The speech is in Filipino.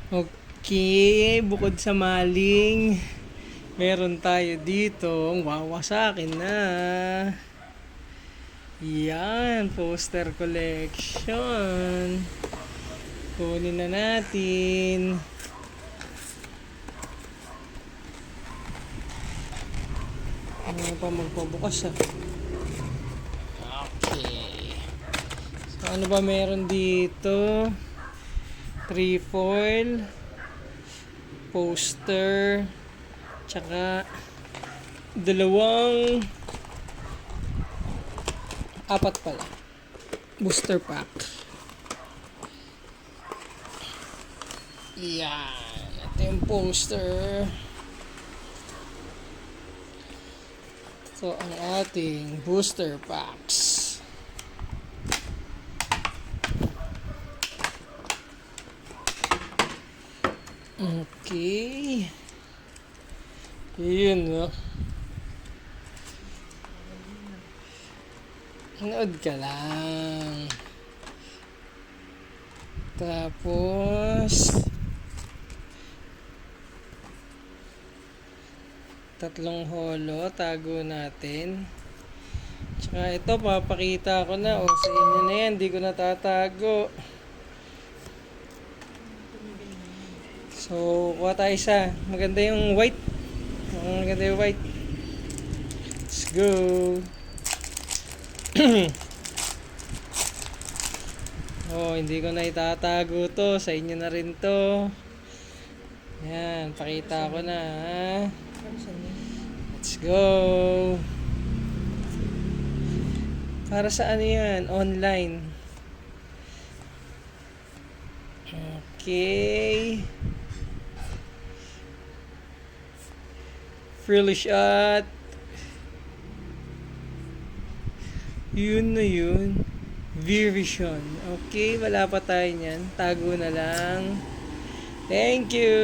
Okay, bukod sa maling, meron tayo dito ang wawasakin na. Yan, poster collection. Kunin na natin. Ano pa magpabukas Okay. So ano ba meron dito? Trefoil, poster, tsaka apat pala, booster pack. Yan, ito yung poster. So ang ating booster packs. Okay. Yun, no? Nood ka lang. Tapos, tatlong holo, tago natin. Tsaka ito, papakita ko na. O, sa inyo na yan, di ko natatago. So, kuha tayo isa. Maganda yung white. Maganda yung white. Let's go. Oh, hindi ko na itatago to. Sa inyo na rin to. Yan, pakita ko na. Let's go. Para sa ano yan? Online. Okay. Frilly shot. Yun na yun. Vision. Okay, wala pa tayo niyan. Tago na lang. Thank you.